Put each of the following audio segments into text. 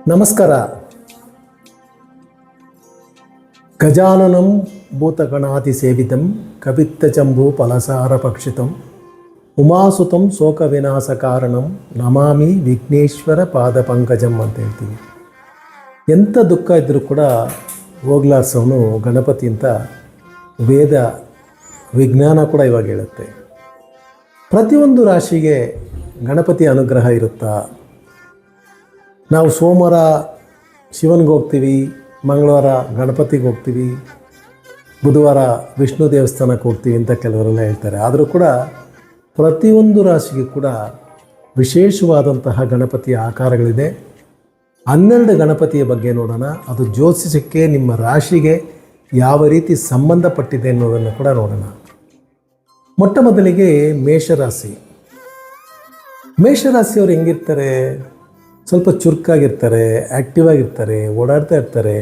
ನಮಸ್ಕಾರ. ಗಜಾನನಂ ಭೂತಗಣಾತಿ ಸೇವಿತಂ ಕವಿತ್ತಜಂಬೂ ಫಲಸಾರ ಭಕ್ಷಿತಂ ಉಮಾಸುತಂ ಶೋಕ ವಿನಾಶ ಕಾರಣಂ ನಮಾಮಿ ವಿಘ್ನೇಶ್ವರ ಪಾದ ಪಂಕಜಂ ಅಂತ ಹೇಳ್ತೀವಿ. ಎಂಥ ದುಃಖ ಇದ್ದರೂ ಕೂಡ ಹೋಗ್ಲಾರ್ಸವನು ಗಣಪತಿ ಅಂತ ವೇದ ವಿಜ್ಞಾನ ಕೂಡ ಇವಾಗ ಹೇಳುತ್ತೆ. ಪ್ರತಿಯೊಂದು ರಾಶಿಗೆ ಗಣಪತಿ ಅನುಗ್ರಹ ಇರುತ್ತಾ? ನಾವು ಸೋಮವಾರ ಶಿವನಿಗೆ ಹೋಗ್ತೀವಿ, ಮಂಗಳವಾರ ಗಣಪತಿಗೆ ಹೋಗ್ತೀವಿ, ಬುಧವಾರ ವಿಷ್ಣು ದೇವಸ್ಥಾನಕ್ಕೆ ಹೋಗ್ತೀವಿ ಅಂತ ಕೆಲವರೆಲ್ಲ ಹೇಳ್ತಾರೆ. ಆದರೂ ಕೂಡ ಪ್ರತಿಯೊಂದು ರಾಶಿಗೂ ಕೂಡ ವಿಶೇಷವಾದಂತಹ ಗಣಪತಿಯ ಆಕಾರಗಳಿದೆ. 12 ಗಣಪತಿಯ ಬಗ್ಗೆ ನೋಡೋಣ. ಅದು ಜ್ಯೋತಿಷಕ್ಕೆ ನಿಮ್ಮ ರಾಶಿಗೆ ಯಾವ ರೀತಿ ಸಂಬಂಧಪಟ್ಟಿದೆ ಅನ್ನೋದನ್ನು ಕೂಡ ನೋಡೋಣ. ಮೊಟ್ಟ ಮೊದಲಿಗೆ ಮೇಷರಾಶಿ. ಮೇಷರಾಶಿಯವರು ಹೆಂಗಿರ್ತಾರೆ? ಸ್ವಲ್ಪ ಚುರುಕಾಗಿರ್ತಾರೆ, ಆ್ಯಕ್ಟಿವ್ ಆಗಿರ್ತಾರೆ, ಓಡಾಡ್ತಾ ಇರ್ತಾರೆ,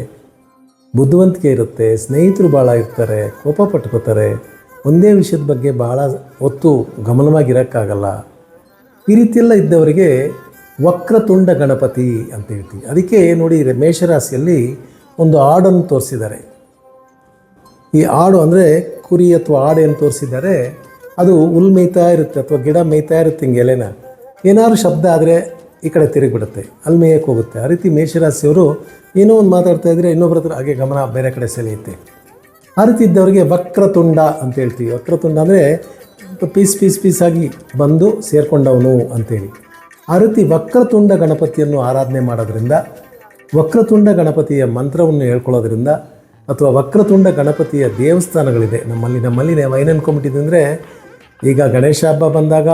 ಬುದ್ಧಿವಂತಿಕೆ ಇರುತ್ತೆ, ಸ್ನೇಹಿತರು ಭಾಳ ಇರ್ತಾರೆ, ಕೋಪ ಪಟ್ಕೋತಾರೆ, ಒಂದೇ ವಿಷಯದ ಬಗ್ಗೆ ಭಾಳ ಹೊತ್ತು ಗಮನವಾಗಿರೋಕ್ಕಾಗಲ್ಲ. ಈ ರೀತಿಯೆಲ್ಲ ಇದ್ದವರಿಗೆ ವಕ್ರತುಂಡ ಗಣಪತಿ ಅಂತ ಹೇಳ್ತೀವಿ. ಅದಕ್ಕೆ ನೋಡಿ, ಮೇಷರಾಶಿಯಲ್ಲಿ ಒಂದು ಹಾಡನ್ನು ತೋರಿಸಿದ್ದಾರೆ. ಈ ಹಾಡು ಅಂದರೆ ಕುರಿ ಅಥವಾ ಆಡೆಯನ್ನು ತೋರಿಸಿದ್ದಾರೆ. ಅದು ಹುಲ್ಲು ಮೇಯ್ತಾ ಇರುತ್ತೆ ಅಥವಾ ಗಿಡ ಮೇಯ್ತಾ ಇರುತ್ತೆ, ಹಿಂಗೆ ಎಲೆನ ಏನಾದ್ರು ಶಬ್ದ ಆದರೆ ಈ ಕಡೆ ತಿರುಗಿಬಿಡುತ್ತೆ, ಅಲ್ಲಿ ಮೇಯಕ್ಕೆ ಹೋಗುತ್ತೆ. ಆ ರೀತಿ ಮೇಷರಾಶಿಯವರು ಏನೋ ಒಂದು ಮಾತಾಡ್ತಾ ಇದ್ದರೆ ಇನ್ನೊಬ್ಬರ ಹತ್ರ ಹಾಗೆ ಗಮನ ಬೇರೆ ಕಡೆ ಸೆಳೆಯುತ್ತೆ. ಆ ರೀತಿ ಇದ್ದವರಿಗೆ ವಕ್ರತುಂಡ ಅಂತ ಹೇಳ್ತೀವಿ. ವಕ್ರತುಂಡ ಅಂದರೆ ಪೀಸಾಗಿ ಬಂದು ಸೇರಿಕೊಂಡವನು ಅಂತೇಳಿ. ಆ ರೀತಿ ವಕ್ರತುಂಡ ಗಣಪತಿಯನ್ನು ಆರಾಧನೆ ಮಾಡೋದ್ರಿಂದ, ವಕ್ರತುಂಡ ಗಣಪತಿಯ ಮಂತ್ರವನ್ನು ಹೇಳ್ಕೊಳ್ಳೋದ್ರಿಂದ, ಅಥವಾ ವಕ್ರತುಂಡ ಗಣಪತಿಯ ದೇವಸ್ಥಾನಗಳಿದೆ ನಮ್ಮಲ್ಲಿ ನಾವು ಏನು ಅಂದ್ಕೊಂಬಿಟ್ಟಿದ್ದೆ ಅಂದರೆ, ಈಗ ಗಣೇಶ ಹಬ್ಬ ಬಂದಾಗ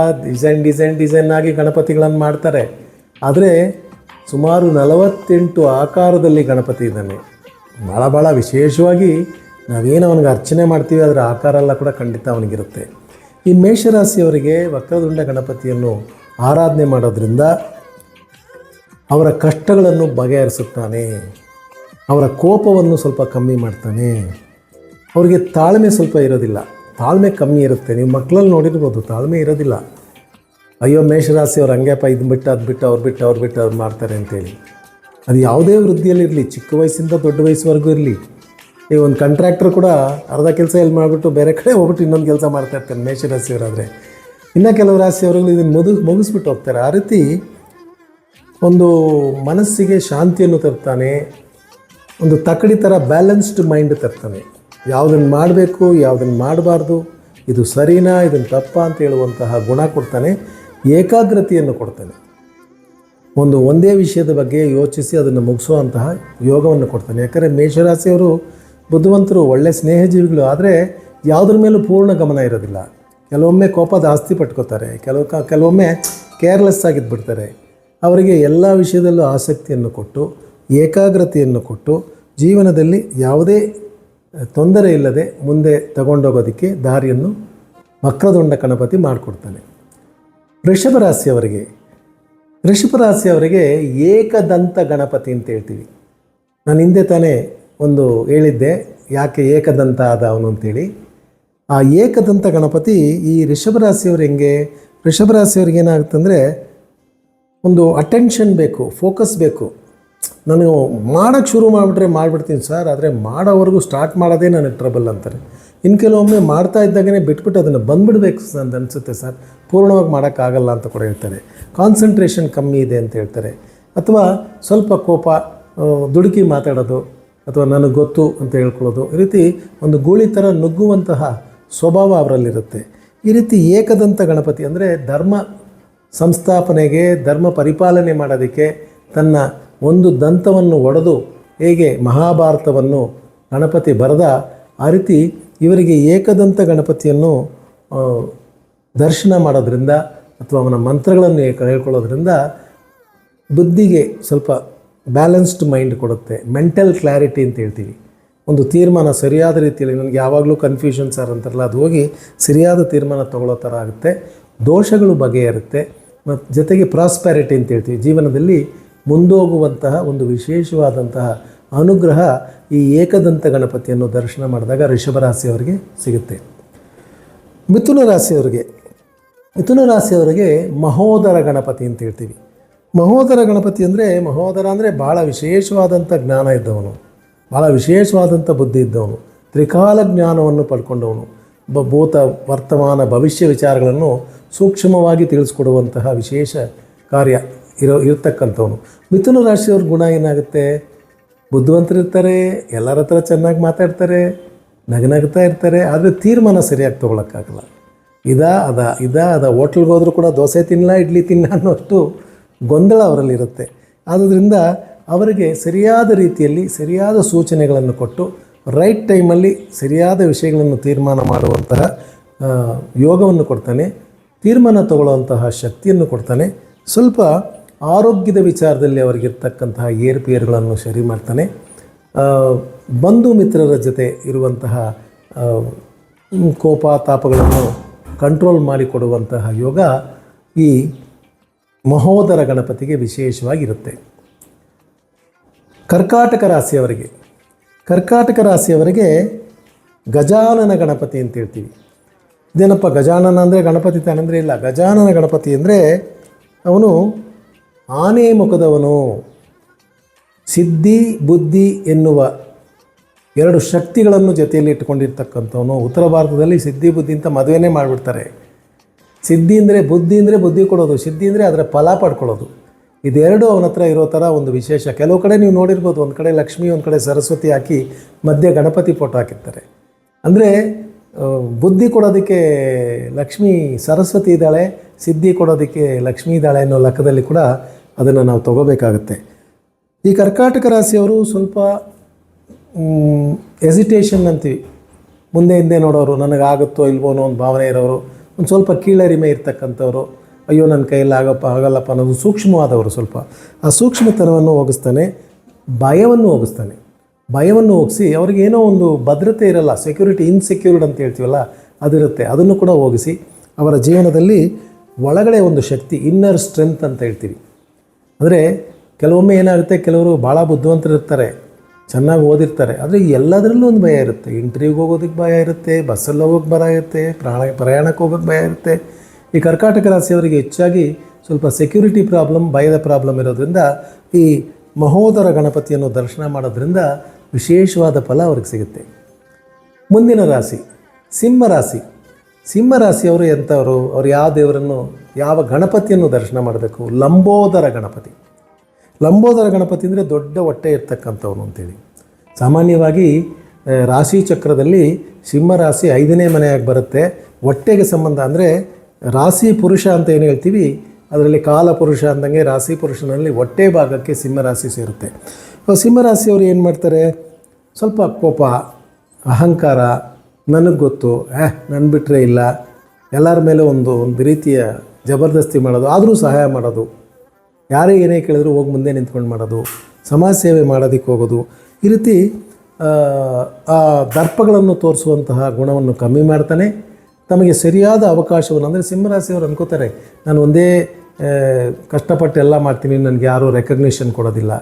ಡಿಸೈನ್ ಆಗಿ ಗಣಪತಿಗಳನ್ನು ಮಾಡ್ತಾರೆ. ಆದರೆ ಸುಮಾರು 48 ಆಕಾರದಲ್ಲಿ ಗಣಪತಿ ಇದ್ದಾನೆ. ಭಾಳ ವಿಶೇಷವಾಗಿ ನಾವೇನು ಅವನಿಗೆ ಅರ್ಚನೆ ಮಾಡ್ತೀವಿ ಅದರ ಆಕಾರ ಎಲ್ಲ ಕೂಡ ಖಂಡಿತ ಅವನಿಗಿರುತ್ತೆ. ಈ ಮೇಷರಾಶಿಯವರಿಗೆ ವಕ್ರತುಂಡ ಗಣಪತಿಯನ್ನು ಆರಾಧನೆ ಮಾಡೋದ್ರಿಂದ ಅವರ ಕಷ್ಟಗಳನ್ನು ಬಗೆಹರಿಸುತ್ತಾನೆ, ಅವರ ಕೋಪವನ್ನು ಸ್ವಲ್ಪ ಕಮ್ಮಿ ಮಾಡ್ತಾನೆ. ಅವರಿಗೆ ತಾಳ್ಮೆ ಸ್ವಲ್ಪ ಇರೋದಿಲ್ಲ, ತಾಳ್ಮೆ ಕಮ್ಮಿ ಇರುತ್ತೆ. ನೀವು ಮಕ್ಕಳಲ್ಲಿ ನೋಡಿರ್ಬೋದು, ತಾಳ್ಮೆ ಇರೋದಿಲ್ಲ. ಅಯ್ಯೋ ಮೇಷರಾಶಿಯವ್ರು ಹಂಗೆಪ್ಪ ಇದು ಬಿಟ್ಟು ಅದು ಬಿಟ್ಟು ಅವ್ರು ಬಿಟ್ಟು ಅವ್ರು ಮಾಡ್ತಾರೆ ಅಂತೇಳಿ. ಅದು ಯಾವುದೇ ವೃತ್ತಿಯಲ್ಲಿರಲಿ, ಚಿಕ್ಕ ವಯಸ್ಸಿಂದ ದೊಡ್ಡ ವಯಸ್ಸುವರೆಗೂ ಇರಲಿ. ಈಗ ಒಂದು ಕಾಂಟ್ರಾಕ್ಟರ್ ಕೂಡ ಅರ್ಧ ಕೆಲಸ ಎಲ್ಲಿ ಮಾಡಿಬಿಟ್ಟು ಬೇರೆ ಕಡೆ ಹೋಗ್ಬಿಟ್ಟು ಇನ್ನೊಂದು ಕೆಲಸ ಮಾಡ್ತಾ ಇರ್ತಾರೆ ಮೇಷರಾಶಿಯವರಾದರೆ. ಇನ್ನು ಕೆಲವು ರಾಶಿಯವರುಗಳು ಇದನ್ನು ಮುಗಿಸ್ಬಿಟ್ಟು ಹೋಗ್ತಾರೆ. ಆ ರೀತಿ ಒಂದು ಮನಸ್ಸಿಗೆ ಶಾಂತಿಯನ್ನು ತರ್ತಾನೆ, ಒಂದು ತಕ್ಕಡಿ ಥರ ಬ್ಯಾಲೆನ್ಸ್ಡ್ ಮೈಂಡ್ ತರ್ತಾನೆ. ಯಾವುದನ್ನು ಮಾಡಬೇಕು, ಯಾವುದನ್ನು ಮಾಡಬಾರ್ದು, ಇದು ಸರಿನಾ, ಇದನ್ನು ತಪ್ಪಾ ಅಂತ ಹೇಳುವಂತಹ ಗುಣ ಕೊಡ್ತಾನೆ, ಏಕಾಗ್ರತೆಯನ್ನು ಕೊಡ್ತಾನೆ. ಒಂದೇ ವಿಷಯದ ಬಗ್ಗೆ ಯೋಚಿಸಿ ಅದನ್ನು ಮುಗಿಸುವಂತಹ ಯೋಗವನ್ನು ಕೊಡ್ತಾನೆ. ಯಾಕಂದರೆ ಮೇಷರಾಶಿಯವರು ಬುದ್ಧಿವಂತರು, ಒಳ್ಳೆಯ ಸ್ನೇಹಜೀವಿಗಳು. ಆದರೆ ಯಾವುದ್ರ ಮೇಲೂ ಪೂರ್ಣ ಗಮನ ಇರೋದಿಲ್ಲ. ಕೆಲವೊಮ್ಮೆ ಕೋಪ ಜಾಸ್ತಿ ಪಟ್ಕೋತಾರೆ, ಕೆಲವೊಮ್ಮೆ ಕೇರ್ಲೆಸ್ ಆಗಿದ್ಬಿಡ್ತಾರೆ. ಅವರಿಗೆ ಎಲ್ಲ ವಿಷಯದಲ್ಲೂ ಆಸಕ್ತಿಯನ್ನು ಕೊಟ್ಟು, ಏಕಾಗ್ರತೆಯನ್ನು ಕೊಟ್ಟು, ಜೀವನದಲ್ಲಿ ಯಾವುದೇ ತೊಂದರೆ ಇಲ್ಲದೆ ಮುಂದೆ ತಗೊಂಡೋಗೋದಕ್ಕೆ ದಾರಿಯನ್ನು ವಕ್ರತುಂಡ ಗಣಪತಿ ಮಾಡಿಕೊಡ್ತಾನೆ. ವೃಷಭ ರಾಶಿಯವರಿಗೆ ಏಕದಂತ ಗಣಪತಿ ಅಂತ ಹೇಳ್ತೀವಿ. ನಾನು ಹಿಂದೆ ತಾನೇ ಒಂದು ಹೇಳಿದ್ದೆ, ಯಾಕೆ ಏಕದಂತ ಆದ ಅವನು ಅಂತೇಳಿ. ಆ ಏಕದಂತ ಗಣಪತಿ ಈ ವೃಷಭ ರಾಶಿಯವ್ರಿಗೆ ಏನಾಗುತ್ತಂದರೆ, ಒಂದು ಅಟೆನ್ಷನ್ ಬೇಕು, ಫೋಕಸ್ ಬೇಕು. ನಾನು ಮಾಡೋಕ್ಕೆ ಶುರು ಮಾಡಿಬಿಡ್ತೀನಿ ಸರ್, ಆದರೆ ಮಾಡೋವರೆಗೂ ಸ್ಟಾರ್ಟ್ ಮಾಡೋದೇ ನನಗೆ ಟ್ರಬಲ್ ಅಂತಾರೆ. ಇನ್ನು ಕೆಲವೊಮ್ಮೆ ಮಾಡ್ತಾ ಇದ್ದಾಗೇ ಬಿಟ್ಬಿಟ್ಟು ಅದನ್ನು ಬಂದುಬಿಡ್ಬೇಕು ಅಂತ ಅನಿಸುತ್ತೆ ಸರ್, ಪೂರ್ಣವಾಗಿ ಮಾಡೋಕ್ಕಾಗಲ್ಲ ಅಂತ ಕೂಡ ಹೇಳ್ತಾರೆ. ಕಾನ್ಸಂಟ್ರೇಷನ್ ಕಮ್ಮಿ ಇದೆ ಅಂತ ಹೇಳ್ತಾರೆ. ಅಥವಾ ಸ್ವಲ್ಪ ಕೋಪ, ದುಡುಕಿ ಮಾತಾಡೋದು, ಅಥವಾ ನನಗೆ ಗೊತ್ತು ಅಂತ ಹೇಳ್ಕೊಳ್ಳೋದು, ಈ ರೀತಿ ಒಂದು ಗೂಳಿ ಥರ ನುಗ್ಗುವಂತಹ ಸ್ವಭಾವ ಅವರಲ್ಲಿರುತ್ತೆ. ಈ ರೀತಿ ಏಕದಂತ ಗಣಪತಿ ಅಂದರೆ ಧರ್ಮ ಸಂಸ್ಥಾಪನೆಗೆ, ಧರ್ಮ ಪರಿಪಾಲನೆ ಮಾಡೋದಕ್ಕೆ ತನ್ನ ಒಂದು ದಂತವನ್ನು ಒಡೆದು ಹೇಗೆ ಮಹಾಭಾರತವನ್ನು ಗಣಪತಿ ಬರೆದ, ಆ ರೀತಿ ಇವರಿಗೆ ಏಕದಂತ ಗಣಪತಿಯನ್ನು ದರ್ಶನ ಮಾಡೋದ್ರಿಂದ ಅಥವಾ ಅವನ ಮಂತ್ರಗಳನ್ನು ಹೇಳ್ಕೊಳ್ಳೋದ್ರಿಂದ ಬುದ್ಧಿಗೆ ಸ್ವಲ್ಪ ಬ್ಯಾಲೆನ್ಸ್ಡ್ ಮೈಂಡ್ ಕೊಡುತ್ತೆ. ಮೆಂಟಲ್ ಕ್ಲಾರಿಟಿ ಅಂತ ಹೇಳ್ತೀವಿ. ಒಂದು ತೀರ್ಮಾನ ಸರಿಯಾದ ರೀತಿಯಲ್ಲಿ, ನನಗೆ ಯಾವಾಗಲೂ ಕನ್ಫ್ಯೂಷನ್ ಸರ್ ಅಂತಾರಲ್ಲ, ಅದು ಹೋಗಿ ಸರಿಯಾದ ತೀರ್ಮಾನ ತಗೊಳ್ಳೋ ಥರ ಆಗುತ್ತೆ. ದೋಷಗಳು ಬಗೆಹರುತ್ತೆ. ಮತ್ತು ಜೊತೆಗೆ ಪ್ರಾಸ್ಪ್ಯಾರಿಟಿ ಅಂತ ಹೇಳ್ತೀವಿ, ಜೀವನದಲ್ಲಿ ಮುಂದೋಗುವಂತಹ ಒಂದು ವಿಶೇಷವಾದಂತಹ ಅನುಗ್ರಹ ಈ ಏಕದಂತ ಗಣಪತಿಯನ್ನು ದರ್ಶನ ಮಾಡಿದಾಗ ವೃಷಭ ರಾಶಿಯವರಿಗೆ ಸಿಗುತ್ತೆ. ಮಿಥುನ ರಾಶಿಯವರಿಗೆ ಮಹೋದರ ಗಣಪತಿ ಅಂತ ಹೇಳ್ತೀವಿ. ಮಹೋದರ ಗಣಪತಿ ಅಂದರೆ ಮಹೋದರ ಅಂದರೆ ಭಾಳ ವಿಶೇಷವಾದಂಥ ಜ್ಞಾನ ಇದ್ದವನು, ಭಾಳ ವಿಶೇಷವಾದಂಥ ಬುದ್ಧಿ ಇದ್ದವನು, ತ್ರಿಕಾಲ ಜ್ಞಾನವನ್ನು ಪಡ್ಕೊಂಡವನು, ಭೂತ ವರ್ತಮಾನ ಭವಿಷ್ಯ ವಿಚಾರಗಳನ್ನು ಸೂಕ್ಷ್ಮವಾಗಿ ತಿಳಿಸ್ಕೊಡುವಂತಹ ವಿಶೇಷ ಕಾರ್ಯ ಇರ್ತಕ್ಕಂಥವನು. ಮಿಥುನ ರಾಶಿಯವ್ರ ಗುಣ ಏನಾಗುತ್ತೆ? ಬುದ್ಧಿವಂತರಿರ್ತಾರೆ, ಎಲ್ಲರ ಹತ್ರ ಚೆನ್ನಾಗಿ ಮಾತಾಡ್ತಾರೆ, ನಗನಗ್ತಾ ಇರ್ತಾರೆ, ಆದರೆ ತೀರ್ಮಾನ ಸರಿಯಾಗಿ ತೊಗೊಳಕ್ಕಾಗಲ್ಲ. ಅದ ಹೋಟ್ಲ್ಗೆ ಹೋದರೂ ಕೂಡ ದೋಸೆ ತಿನ್ನಲ್ಲ ಇಡ್ಲಿ ತಿನ್ನ ಅನ್ನೋಷ್ಟು ಗೊಂದಲ ಅವರಲ್ಲಿರುತ್ತೆ. ಆದ್ದರಿಂದ ಅವರಿಗೆ ಸರಿಯಾದ ರೀತಿಯಲ್ಲಿ ಸರಿಯಾದ ಸೂಚನೆಗಳನ್ನು ಕೊಟ್ಟು ರೈಟ್ ಟೈಮಲ್ಲಿ ಸರಿಯಾದ ವಿಷಯಗಳನ್ನು ತೀರ್ಮಾನ ಮಾಡುವಂತಹ ಯೋಗವನ್ನು ಕೊಡ್ತಾನೆ, ತೀರ್ಮಾನ ತಗೊಳ್ಳುವಂತಹ ಶಕ್ತಿಯನ್ನು ಕೊಡ್ತಾನೆ. ಸ್ವಲ್ಪ ಆರೋಗ್ಯದ ವಿಚಾರದಲ್ಲಿ ಅವರಿಗಿರ್ತಕ್ಕಂತಹ ಏರುಪೇರುಗಳನ್ನು ಸರಿ ಮಾಡ್ತಾನೆ. ಬಂಧು ಮಿತ್ರರ ಜೊತೆ ಇರುವಂತಹ ಕೋಪ ತಾಪಗಳನ್ನು ಕಂಟ್ರೋಲ್ ಮಾಡಿಕೊಡುವಂತಹ ಯೋಗ ಈ ಮಹೋದರ ಗಣಪತಿಗೆ ವಿಶೇಷವಾಗಿರುತ್ತೆ. ಕರ್ಕಾಟಕ ರಾಶಿಯವರಿಗೆ ಗಜಾನನ ಗಣಪತಿ ಅಂತ ಹೇಳ್ತೀವಿ. ಇದೇನಪ್ಪ ಗಜಾನನ ಅಂದರೆ ಗಣಪತಿ ತಾನೆಂದರೆ ಇಲ್ಲ. ಗಜಾನನ ಗಣಪತಿ ಅಂದರೆ ಅವನು ಆನೆ ಮುಖದವನು, ಸಿದ್ಧಿ ಬುದ್ಧಿ ಎನ್ನುವ ಎರಡು ಶಕ್ತಿಗಳನ್ನು ಜೊತೆಯಲ್ಲಿ ಇಟ್ಕೊಂಡಿರ್ತಕ್ಕಂಥವನು. ಉತ್ತರ ಭಾರತದಲ್ಲಿ ಸಿದ್ಧಿ ಬುದ್ಧಿ ಅಂತ ಮದುವೆನೇ ಮಾಡಿಬಿಡ್ತಾರೆ. ಸಿದ್ಧಿ ಅಂದರೆ ಬುದ್ಧಿ ಕೊಡೋದು, ಸಿದ್ಧಿ ಅಂದರೆ ಅದರ ಫಲ ಪಡ್ಕೊಳ್ಳೋದು. ಇದೆರಡು ಅವನ ಹತ್ರ ಇರೋ ಥರ ಒಂದು ವಿಶೇಷ. ಕೆಲವು ಕಡೆ ನೀವು ನೋಡಿರ್ಬೋದು, ಒಂದು ಕಡೆ ಲಕ್ಷ್ಮಿ, ಒಂದು ಕಡೆ ಸರಸ್ವತಿ ಹಾಕಿ ಮಧ್ಯೆ ಗಣಪತಿ ಫೋಟೋ ಹಾಕಿರ್ತಾರೆ. ಅಂದರೆ ಬುದ್ಧಿ ಕೊಡೋದಕ್ಕೆ ಲಕ್ಷ್ಮಿ ಸರಸ್ವತಿ ಇದ್ದಾಳೆ, ಸಿದ್ಧಿ ಕೊಡೋದಕ್ಕೆ ಲಕ್ಷ್ಮೀ ಇದ್ದಾಳೆ ಅನ್ನೋ ಲೆಕ್ಕದಲ್ಲಿ ಕೂಡ ಅದನ್ನು ನಾವು ತಗೋಬೇಕಾಗತ್ತೆ. ಈ ಕರ್ಕಾಟಕ ರಾಶಿಯವರು ಸ್ವಲ್ಪ ಎಸಿಟೇಷನ್ ಅಂತೀವಿ, ಮುಂದೆ ಹಿಂದೆ ನೋಡೋರು, ನನಗಾಗುತ್ತೋ ಇಲ್ವೋ ಅನ್ನೋ ಒಂದು ಭಾವನೆ ಇರೋರು, ಒಂದು ಸ್ವಲ್ಪ ಕೀಳರಿಮೆ ಇರ್ತಕ್ಕಂಥವ್ರು, ಅಯ್ಯೋ ನನ್ನ ಕೈಯಲ್ಲಿ ಆಗಲ್ಲಪ್ಪ ಅನ್ನೋದು ಸೂಕ್ಷ್ಮವಾದವರು. ಸ್ವಲ್ಪ ಆ ಸೂಕ್ಷ್ಮತನವನ್ನು ಹೋಗಿಸ್ತಾನೆ, ಭಯವನ್ನು ಹೋಗಿಸಿ ಅವ್ರಿಗೇನೋ ಒಂದು ಭದ್ರತೆ ಇರಲ್ಲ, ಸೆಕ್ಯೂರಿಟಿ ಇನ್ಸೆಕ್ಯೂರ್ಡ್ ಅಂತ ಹೇಳ್ತೀವಲ್ಲ ಅದಿರುತ್ತೆ, ಅದನ್ನು ಕೂಡ ಹೋಗಿಸಿ ಅವರ ಜೀವನದಲ್ಲಿ ಒಳಗಡೆ ಒಂದು ಶಕ್ತಿ, ಇನ್ನರ್ ಸ್ಟ್ರೆಂತ್ ಅಂತ ಹೇಳ್ತೀವಿ. ಅಂದರೆ ಕೆಲವೊಮ್ಮೆ ಏನಾಗುತ್ತೆ, ಕೆಲವರು ಭಾಳ ಬುದ್ಧಿವಂತರಿರ್ತಾರೆ, ಚೆನ್ನಾಗಿ ಓದಿರ್ತಾರೆ, ಆದರೆ ಎಲ್ಲದರಲ್ಲೂ ಒಂದು ಭಯ ಇರುತ್ತೆ. ಇಂಟರ್ವ್ಯೂಗೆ ಹೋಗೋದಕ್ಕೆ ಭಯ ಇರುತ್ತೆ, ಬಸ್ಸಲ್ಲಿ ಹೋಗೋಕ್ಕೆ ಭಯ ಇರುತ್ತೆ, ಪ್ರಯಾಣಕ್ಕೆ ಹೋಗೋಕ್ಕೆ ಭಯ ಇರುತ್ತೆ. ಈ ಕರ್ಕಾಟಕ ರಾಶಿಯವರಿಗೆ ಹೆಚ್ಚಾಗಿ ಸ್ವಲ್ಪ ಸೆಕ್ಯೂರಿಟಿ ಪ್ರಾಬ್ಲಮ್, ಭಯದ ಪ್ರಾಬ್ಲಮ್ ಇರೋದ್ರಿಂದ ಈ ಮಹೋದರ ಗಣಪತಿಯನ್ನು ದರ್ಶನ ಮಾಡೋದ್ರಿಂದ ವಿಶೇಷವಾದ ಫಲ ಅವ್ರಿಗೆ ಸಿಗುತ್ತೆ. ಮುಂದಿನ ರಾಶಿ ಸಿಂಹರಾಶಿಯವರು ಎಂಥವರು? ಅವರು ಯಾವ ದೇವರನ್ನು, ಯಾವ ಗಣಪತಿಯನ್ನು ದರ್ಶನ ಮಾಡಬೇಕು? ಲಂಬೋದರ ಗಣಪತಿ ಅಂದರೆ ದೊಡ್ಡ ಹೊಟ್ಟೆ ಇರ್ತಕ್ಕಂಥವನು ಅಂತೇಳಿ. ಸಾಮಾನ್ಯವಾಗಿ ರಾಶಿ ಚಕ್ರದಲ್ಲಿ ಸಿಂಹರಾಶಿ 5ನೇ ಮನೆಯಾಗಿ ಬರುತ್ತೆ. ಹೊಟ್ಟೆಗೆ ಸಂಬಂಧ ಅಂದರೆ ರಾಶಿ ಪುರುಷ ಅಂತ ಏನು ಹೇಳ್ತೀವಿ, ಅದರಲ್ಲಿ ಕಾಲ ಪುರುಷ ಅಂದಂಗೆ ರಾಶಿ ಪುರುಷನಲ್ಲಿ ಹೊಟ್ಟೆ ಭಾಗಕ್ಕೆ ಸಿಂಹರಾಶಿ ಸೇರುತ್ತೆ. ಸಿಂಹರಾಶಿಯವರು ಏನು ಮಾಡ್ತಾರೆ? ಸ್ವಲ್ಪ ಕೋಪ, ಅಹಂಕಾರ, ನನಗೆ ಗೊತ್ತು, ನನ್ನ ಬಿಟ್ಟರೆ ಇಲ್ಲ, ಎಲ್ಲರ ಮೇಲೆ ಒಂದು ರೀತಿಯ ಜಬರ್ದಸ್ತಿ ಮಾಡೋದು, ಆದರೂ ಸಹಾಯ ಮಾಡೋದು, ಯಾರೇ ಏನೇ ಕೇಳಿದ್ರು ಹೋಗಿ ಮುಂದೆ ನಿಂತ್ಕೊಂಡು ಮಾಡೋದು, ಸಮಾಜ ಸೇವೆ ಮಾಡೋದಕ್ಕೆ ಹೋಗೋದು, ಈ ರೀತಿ ದರ್ಪಗಳನ್ನು ತೋರಿಸುವಂತಹ ಗುಣವನ್ನು ಕಮ್ಮಿ ಮಾಡ್ತಾನೆ. ತಮಗೆ ಸರಿಯಾದ ಅವಕಾಶವನ್ನು, ಅಂದರೆ ಸಿಂಹರಾಶಿಯವರು ಅನ್ಕೋತಾರೆ, ನಾನು ಒಂದೇ ಕಷ್ಟಪಟ್ಟು ಎಲ್ಲ ಮಾಡ್ತೀನಿ, ನನಗೆ ಯಾರೂ ರೆಕಗ್ನಿಷನ್ ಕೊಡೋದಿಲ್ಲ,